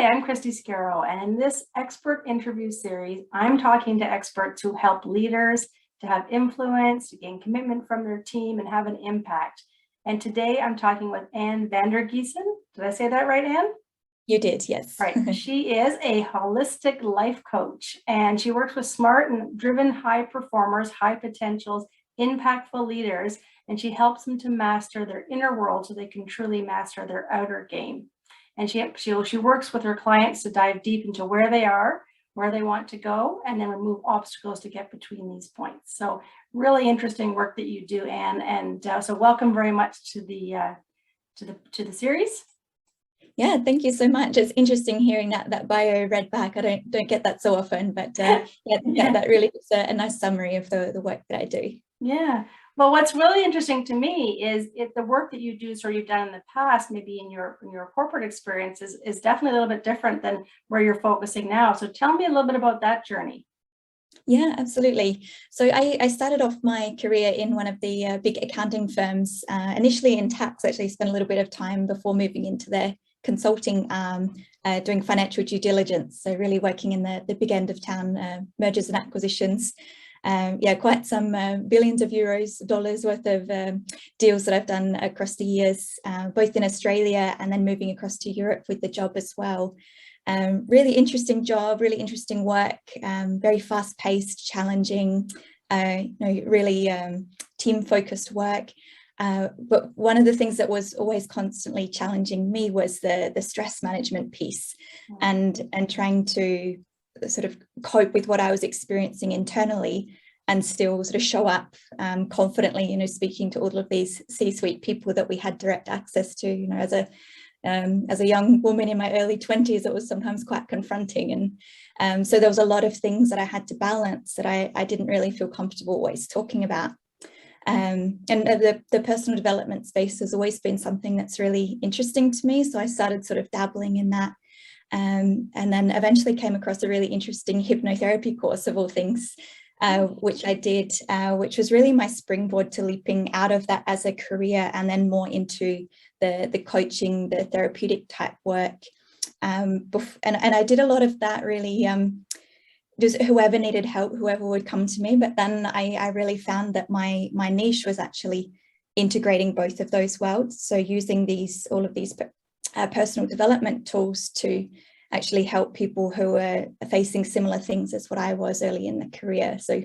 I'm Christy Scarrow, and in this expert interview series, I'm talking to experts who help leaders to have influence, to gain commitment from their team, and have an impact. And today I'm talking with Anne Vander Giessen. Did I say that right, Anne? You did, yes. Right. She is a holistic life coach, and she works with smart and driven high performers, high potentials, impactful leaders, and she helps them to master their inner world so they can truly master their outer game. And she works with her clients to dive deep into where they are, where they want to go, and then remove obstacles to get between these points. So really interesting work that you do, Anne. And so welcome very much to the series. Yeah, thank you so much. It's interesting hearing that bio read back. I don't get that so often, but that really is a nice summary of the work that I do. Yeah. Well, what's really interesting to me is the work that you do, or you've done in the past, maybe in your corporate experience, is definitely a little bit different than where you're focusing now. So tell me a little bit about that journey. Yeah, absolutely. So I started off my career in one of the big accounting firms, initially in tax. Actually spent a little bit of time before moving into their consulting, doing financial due diligence. So really working in the big end of town, mergers and acquisitions. Quite some billions of dollars worth of deals that I've done across the years, both in Australia and then moving across to Europe with the job as well. Really interesting job, really interesting work, very fast-paced, challenging, really team-focused work. But one of the things that was always constantly challenging me was the stress management piece, and trying to sort of cope with what I was experiencing internally and still sort of show up confidently, speaking to all of these C-suite people that we had direct access to, as a young woman in my early 20s, it was sometimes quite confronting. And so there was a lot of things that I had to balance that I didn't really feel comfortable always talking about. And the personal development space has always been something that's really interesting to me. So I started sort of dabbling in that. And then eventually came across a really interesting hypnotherapy course of all things, which I did, which was really my springboard to leaping out of that as a career and then more into the coaching, the therapeutic type work. And I did a lot of that really, just whoever needed help, whoever would come to me. But then I really found that my niche was actually integrating both of those worlds. So using all of these personal development tools to actually help people who are facing similar things as what I was early in the career. So,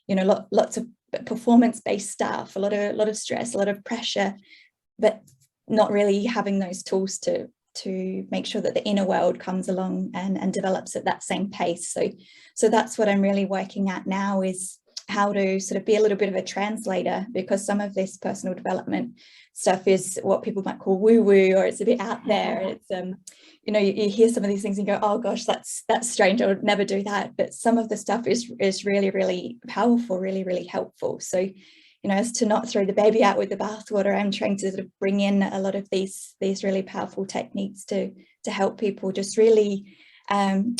lots of performance-based stuff, a lot of stress, a lot of pressure, but not really having those tools to make sure that the inner world comes along and develops at that same pace. So that's what I'm really working at now, is how to sort of be a little bit of a translator, because some of this personal development stuff is what people might call woo-woo, or it's a bit out there. It's you hear some of these things and go, oh gosh, that's strange, I would never do that. But some of the stuff is really, really powerful, really, really helpful. So as to not throw the baby out with the bathwater, I'm trying to sort of bring in a lot of these really powerful techniques to help people just really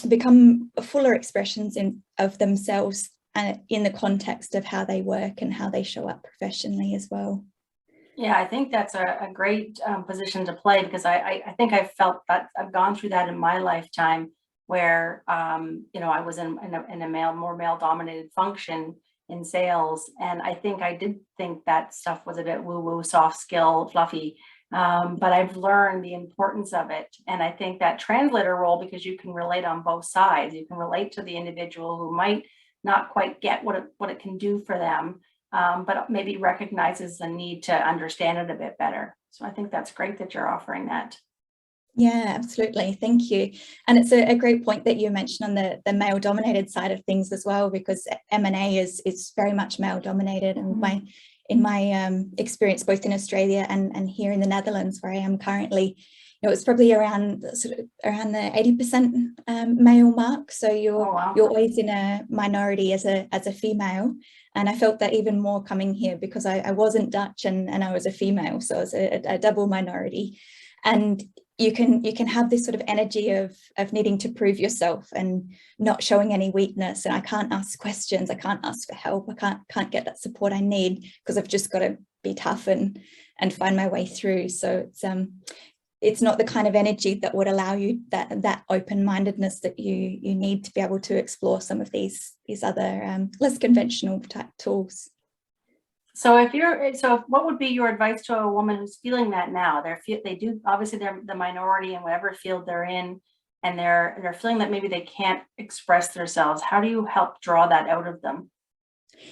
become fuller expressions of themselves, in the context of how they work and how they show up professionally as well. Yeah, I think that's a great position to play, because I think I've felt that I've gone through that in my lifetime, where I was in a more male dominated function in sales, and I did think that stuff was a bit woo-woo, soft skill, fluffy. But I've learned the importance of it. And I think that translator role, because you can relate on both sides, you can relate to the individual who might not quite get what it can do for them, but maybe recognizes the need to understand it a bit better. So I think that's great that you're offering that. Yeah, absolutely. Thank you. And it's a great point that you mentioned on the male dominated side of things as well, because M&A is very much male dominated. And in my experience, both in Australia and here in the Netherlands, where I am currently, it's probably around the 80% male mark. So you're always in a minority as a female. And I felt that even more coming here, because I wasn't Dutch and I was a female, so I was a double minority. And you can have this sort of energy of needing to prove yourself and not showing any weakness. And I can't ask questions, I can't ask for help, I can't get that support I need, because I've just got to be tough and find my way through. So it's it's not the kind of energy that would allow you that open-mindedness that you need to be able to explore some of these other less conventional type tools. So what would be your advice to a woman who's feeling that now? Obviously they're the minority in whatever field they're in, and they're feeling that maybe they can't express themselves. How do you help draw that out of them?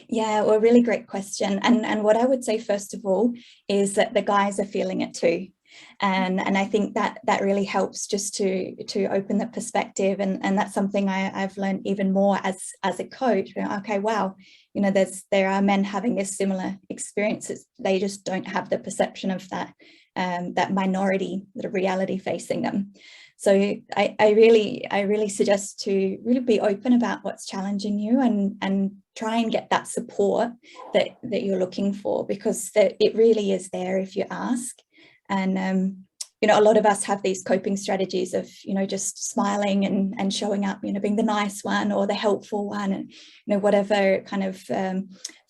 Yeah, well, really great question. And what I would say, first of all, is that the guys are feeling it too. And I think that really helps just to open the perspective. And that's something I've learned even more as a coach. Okay, wow, you know, there are men having this similar experiences. They just don't have the perception of that minority, the reality facing them. So I really suggest to really be open about what's challenging you and try and get that support that you're looking for, because it really is there if you ask. And you know, a lot of us have these coping strategies of, you know, just smiling and showing up, you know, being the nice one or the helpful one, and, you know, whatever kind of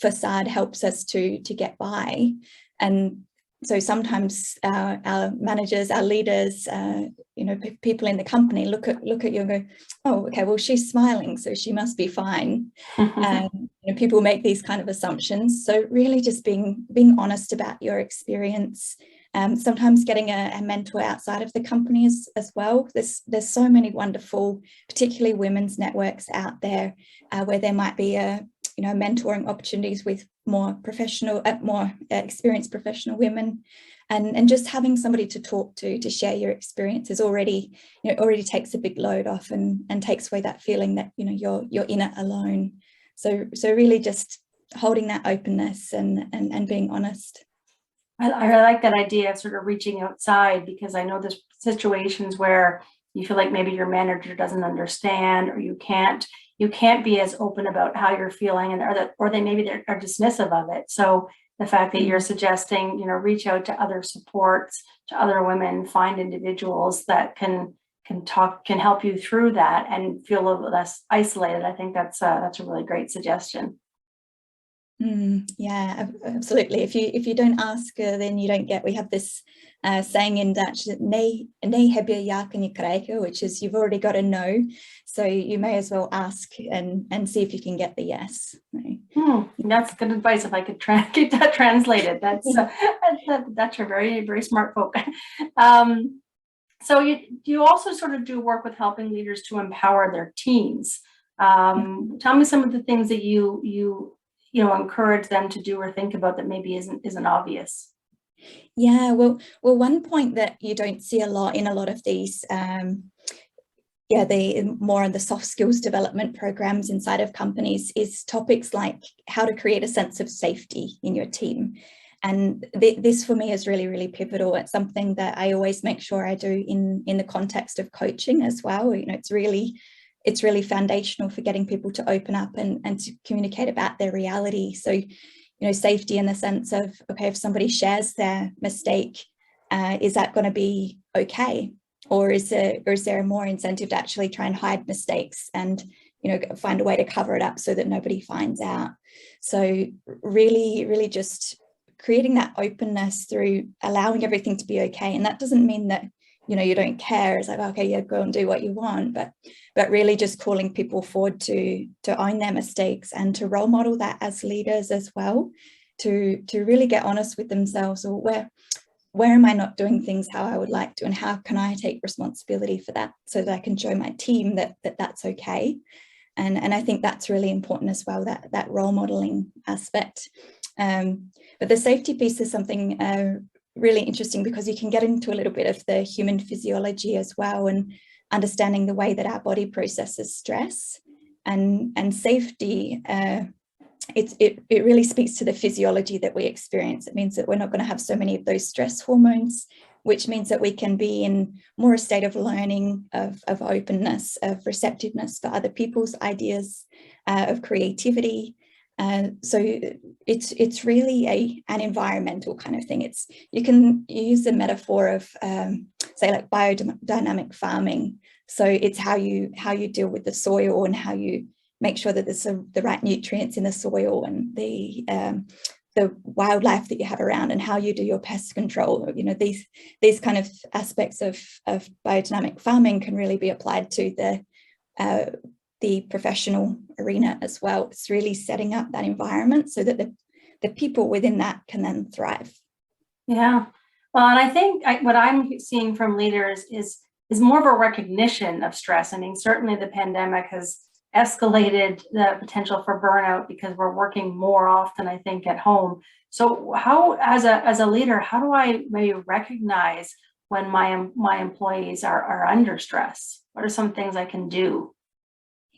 facade helps us to get by. And so sometimes our managers, our leaders, you know, people in the company look at you and go, oh, okay, well, she's smiling, so she must be fine. You know, people make these kind of assumptions. So really just being honest about your experience. Sometimes getting a mentor outside of the company as well. There's so many wonderful, particularly women's networks out there where there might be you know, mentoring opportunities with more experienced professional women, and just having somebody to talk to share your experiences already takes a big load off and takes away that feeling that, you know, you're in it alone. So really just holding that openness and being honest. I like that idea of sort of reaching outside, because I know there's situations where you feel like maybe your manager doesn't understand, or you can't be as open about how you're feeling, and or they maybe are dismissive of it. So the fact that you're suggesting, you know, reach out to other supports, to other women, find individuals that can help you through that and feel a little bit less isolated. I think that's a really great suggestion. Yeah, absolutely. If you don't ask, then you don't get. We have this saying in Dutch, nee heb je, ja kan je krijgen, which is you've already got a no, so you may as well ask and see if you can get the yes. That's good advice. If I could get that translated, that's Dutch are very, very smart folk. So you also sort of do work with helping leaders to empower their teams. Tell me some of the things that you encourage them to do or think about that maybe isn't obvious. Yeah, well, one point that you don't see a lot in a lot of these, the more on the soft skills development programs inside of companies is topics like how to create a sense of safety in your team. And this for me is really, really pivotal. It's something that I always make sure I do in the context of coaching as well. You know, it's really foundational for getting people to open up and to communicate about their reality. So, you know, safety in the sense of, okay, if somebody shares their mistake, is that going to be okay? Or is there a more incentive to actually try and hide mistakes and, you know, find a way to cover it up so that nobody finds out? So really, really just creating that openness through allowing everything to be okay. And that doesn't mean that, you know, you don't care. It's like, okay, yeah, go and do what you want. But really just calling people forward to own their mistakes and to role model that as leaders as well, to really get honest with themselves, or where am I not doing things how I would like to, and how can I take responsibility for that so that I can show my team that that's okay. And I think that's really important as well, that role modeling aspect. But the safety piece is something really interesting, because you can get into a little bit of the human physiology as well, and understanding the way that our body processes stress and safety. It really speaks to the physiology that we experience. It means that we're not going to have so many of those stress hormones, which means that we can be in more a state of learning, of openness, of receptiveness for other people's ideas, of creativity. So it's really an environmental kind of thing. You can use the metaphor of say like biodynamic farming. So it's how you deal with the soil and how you make sure that there's the right nutrients in the soil and the the wildlife that you have around and how you do your pest control. You know, these kind of aspects of biodynamic farming can really be applied to the professional arena as well. It's really setting up that environment so that the people within that can then thrive. Yeah. Well, and I think what I'm seeing from leaders is more of a recognition of stress. I mean, certainly the pandemic has escalated the potential for burnout because we're working more often, I think, at home. So how, as a leader, how do I maybe recognize when my employees are under stress? What are some things I can do?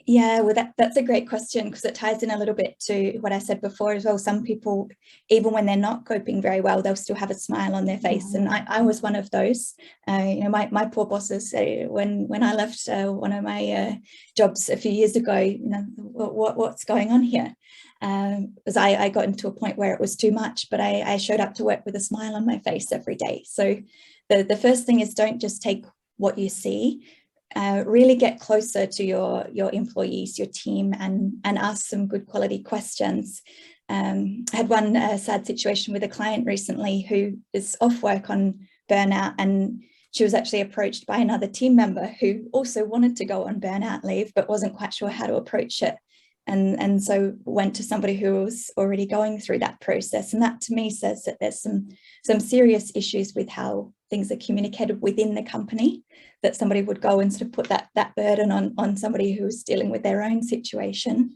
Yeah, well, that's a great question, because it ties in a little bit to what I said before as well. Some people, even when they're not coping very well, they'll still have a smile on their face. And I was one of those. You know, my poor bosses, when I left one of my jobs a few years ago, you know, what's going on here? Because I got into a point where it was too much, but I showed up to work with a smile on my face every day. So the first thing is, don't just take what you see. Really get closer to your employees, your team, and ask some good quality questions. I had one sad situation with a client recently who is off work on burnout, and she was actually approached by another team member who also wanted to go on burnout leave but wasn't quite sure how to approach it, and so went to somebody who was already going through that process. And that to me says that there's some serious issues with how things are communicated within the company, that somebody would go and sort of put that burden on somebody who's dealing with their own situation.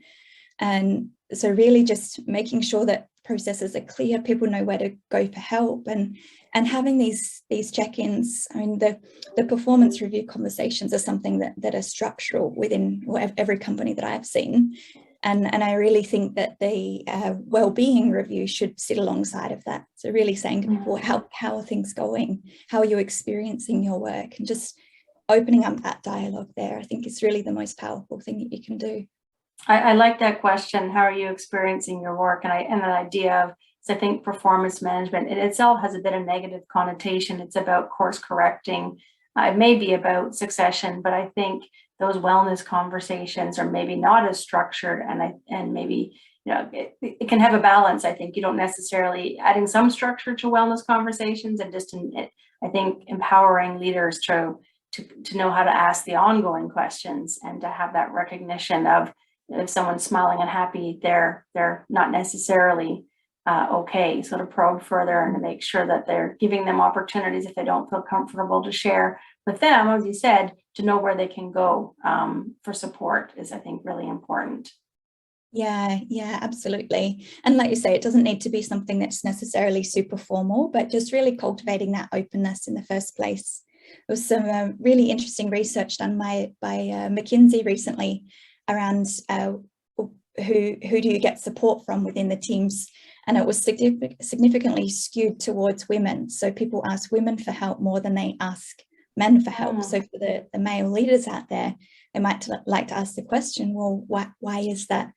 And so really just making sure that processes are clear, people know where to go for help, and having these check-ins. I mean, the performance review conversations are something that are structural within every company that I've seen. And I really think that the well-being review should sit alongside of that. So really saying to people, how are things going? How are you experiencing your work? And just opening up that dialogue there, I think, is really the most powerful thing that you can do. I like that question. How are you experiencing your work? And the idea of, so I think performance management in itself has a bit of negative connotation. It's about course correcting. It may be about succession, but I think those wellness conversations are maybe not as structured, and maybe, you know, it can have a balance. I think you don't necessarily adding some structure to wellness conversations, and just I think empowering leaders to know how to ask the ongoing questions, and to have that recognition of, if someone's smiling and happy, they're not necessarily okay. So to probe further and to make sure that they're giving them opportunities, if they don't feel comfortable, to share with them, as you said, to know where they can go for support is, I think, really important. Yeah, absolutely. And like you say, it doesn't need to be something that's necessarily super formal, but just really cultivating that openness in the first place. There was some really interesting research done by McKinsey recently around who do you get support from within the teams, and it was significantly skewed towards women. So people ask women for help more than they ask men for help. So for the male leaders out there, they might like to ask the question, well, why is that?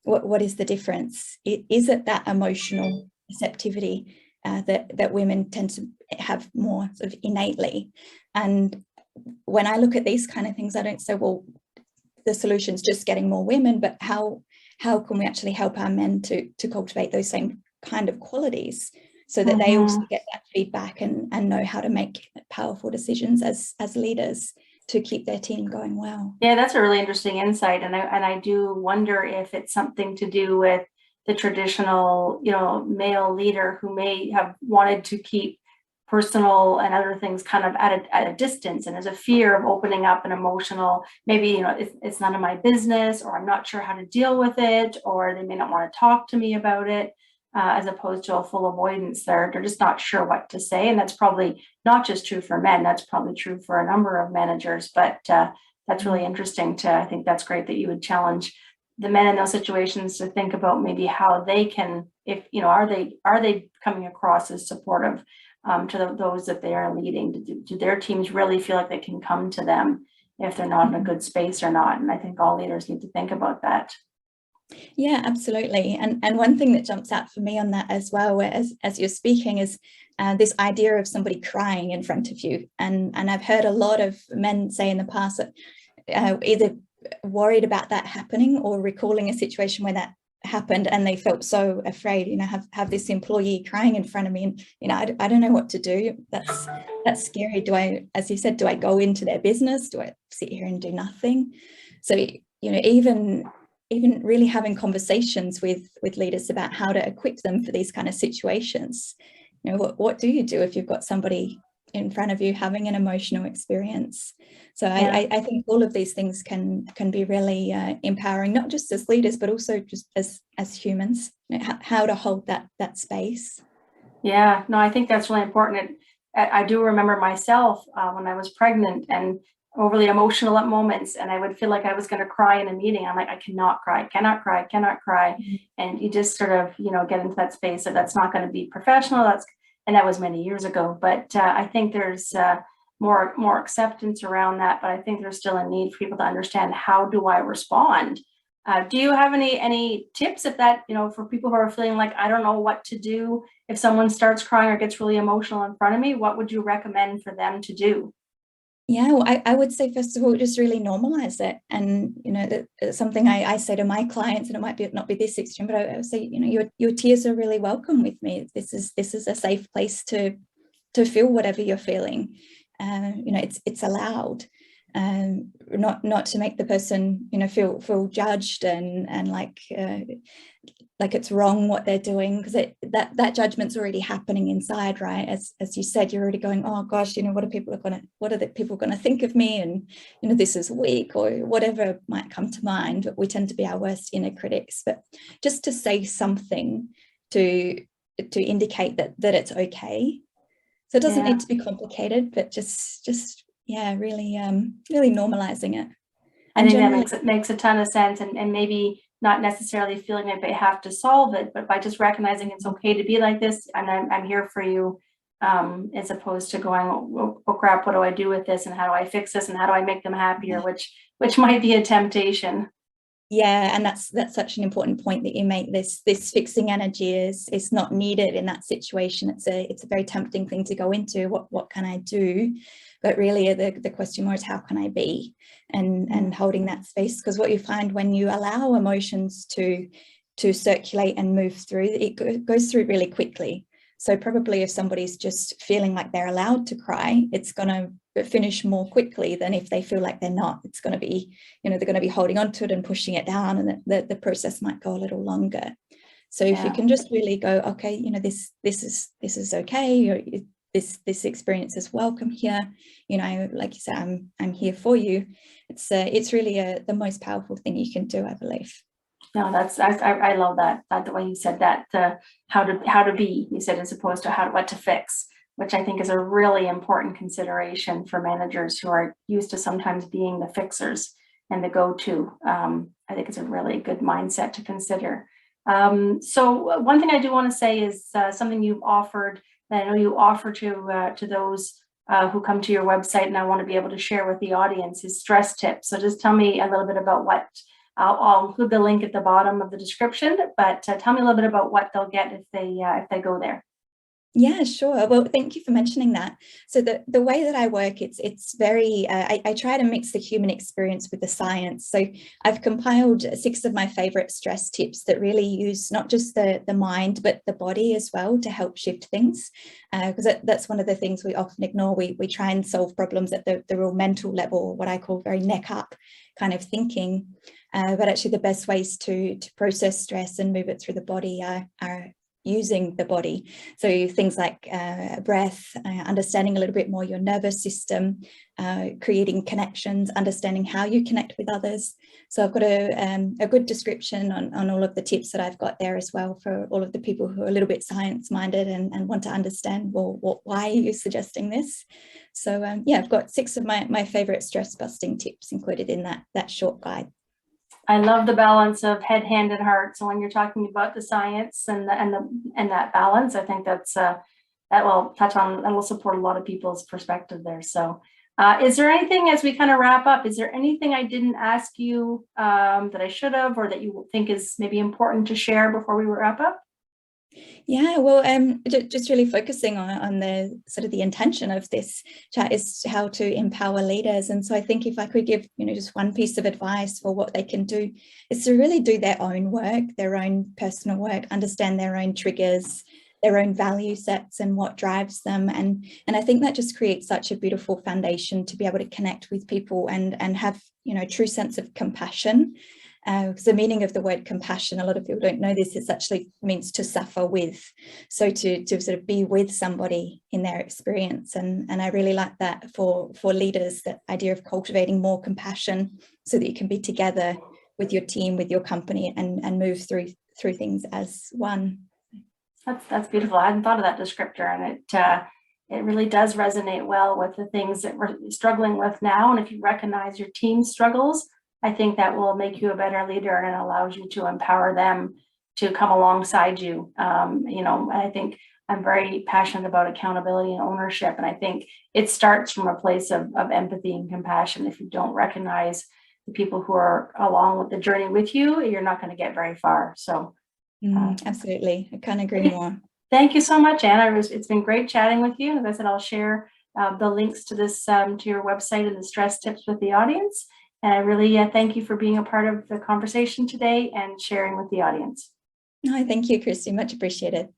What is the difference? Is it that emotional receptivity that women tend to have more sort of innately? And when I look at these kind of things, I don't say, well, the solution's just getting more women, but how can we actually help our men to cultivate those same kind of qualities, so that they also get that feedback and know how to make powerful decisions as leaders to keep their team going well. Yeah, that's a really interesting insight. And I do wonder if it's something to do with the traditional, you know, male leader who may have wanted to keep personal and other things kind of at a distance, and there's a fear of opening up an emotional, maybe, you know, it's none of my business, or I'm not sure how to deal with it, or they may not want to talk to me about it, as opposed to a full avoidance. They're just not sure what to say. And that's probably not just true for men, that's probably true for a number of managers. But that's really interesting I think that's great that you would challenge the men in those situations to think about maybe how they can, if, you know, are they coming across as supportive to those that they are leading? Do their teams really feel like they can come to them if they're not in a good space or not? And I think all leaders need to think about that. Yeah, absolutely. And one thing that jumps out for me on that as well, as you're speaking, is this idea of somebody crying in front of you. And I've heard a lot of men say in the past that either worried about that happening, or recalling a situation where happened and they felt so afraid, have this employee crying in front of me, and I don't know what to do. That's scary. As you said, do I go into their business? Do I sit here and do nothing? So even really having conversations with leaders about how to equip them for these kind of situations. What do you do if you've got somebody in front of you having an emotional experience? So yeah. I think all of these things can be really empowering, not just as leaders, but also just as humans, how to hold that space. Yeah, no, I think that's really important. I do remember myself when I was pregnant and overly emotional at moments, and I would feel like I was going to cry in a meeting. I'm like, I cannot cry. Mm-hmm. And you just sort of, get into that space of that's not going to be professional. And that was many years ago. But I think there's more acceptance around that. But I think there's still a need for people to understand, how do I respond? Do you have any tips if that, for people who are feeling like, I don't know what to do if someone starts crying or gets really emotional in front of me? What would you recommend for them to do? Yeah, well, I would say, first of all, just really normalize it. And, that's something I say to my clients, and it might not be this extreme, but I would say, your tears are really welcome with me. This is a safe place to feel whatever you're feeling. It's allowed. Not to make the person, feel judged and like it's wrong what they're doing, because that judgment's already happening inside, right? As you said, you're already going, oh gosh, what are the people gonna think of me, and this is weak, or whatever might come to mind. But we tend to be our worst inner critics. But just to say something to indicate that it's okay. So it doesn't need to be complicated, but just really normalizing it. I think that makes a ton of sense, and maybe not necessarily feeling like they have to solve it, but by just recognizing it's okay to be like this, and I'm here for you, as opposed to going, oh crap, what do I do with this, and how do I fix this, and how do I make them happier, which might be a temptation. Yeah, and that's such an important point that you make. This fixing energy is not needed in that situation. It's a very tempting thing to go into. What can I do? But really, the question more is, how can I be? And holding that space, because what you find when you allow emotions to circulate and move through, it goes through really quickly. So probably if somebody's just feeling like they're allowed to cry, it's going to finish more quickly than if they feel like they're not. It's going to be, they're going to be holding on to it and pushing it down, and the process might go a little longer. So if you can just really go, okay, this is okay, or this experience is welcome here, like you said, I'm here for you. It's really the most powerful thing you can do, I believe. No, I love that the way you said that, how to be, you said, as opposed to what to fix, which I think is a really important consideration for managers who are used to sometimes being the fixers and the go-to. I think it's a really good mindset to consider. So one thing I do want to say is something you've offered, that I know you offer to those who come to your website, and I want to be able to share with the audience, is stress tips. So just tell me a little bit about what. I'll include the link at the bottom of the description, but tell me a little bit about what they'll get if they go there. Yeah, sure. Well, thank you for mentioning that. So the way that I work, it's very, I try to mix the human experience with the science. So I've compiled 6 of my favorite stress tips that really use not just the mind, but the body as well, to help shift things. Because that's one of the things we often ignore. We try and solve problems at the real mental level, what I call very neck up kind of thinking. But actually the best ways to process stress and move it through the body are using the body. So things like breath, understanding a little bit more your nervous system, creating connections, understanding how you connect with others. So I've got a good description on all of the tips that I've got there as well, for all of the people who are a little bit science-minded and want to understand, well, why are you suggesting this? So yeah, I've got 6 of my favorite stress-busting tips included in that short guide. I love the balance of head, hand, and heart. So when you're talking about the science and that balance, I think that will support a lot of people's perspective there. So is there anything, as we kind of wrap up, is there anything I didn't ask you that I should have, or that you think is maybe important to share before we wrap up? Yeah, well, just really focusing on the sort of the intention of this chat is how to empower leaders. And so I think if I could give, just one piece of advice for what they can do is to really do their own work, their own personal work, understand their own triggers, their own value sets and what drives them. And I think that just creates such a beautiful foundation to be able to connect with people and have, true sense of compassion. Because the meaning of the word compassion, a lot of people don't know this, it actually means to suffer with. So to sort of be with somebody in their experience. And I really like that for leaders, that idea of cultivating more compassion so that you can be together with your team, with your company, and move through things as one. That's beautiful. I hadn't thought of that descriptor, and it really does resonate well with the things that we're struggling with now. And if you recognize your team's struggles, I think that will make you a better leader, and it allows you to empower them to come alongside you. I think I'm very passionate about accountability and ownership. And I think it starts from a place of empathy and compassion. If you don't recognize the people who are along with the journey with you, you're not going to get very far. So absolutely. I can't agree more. Thank you so much, Anna. It's been great chatting with you. As I said, I'll share the links to this, to your website and the stress tips with the audience. And I really thank you for being a part of the conversation today and sharing with the audience. No, thank you, Christy. Much appreciated.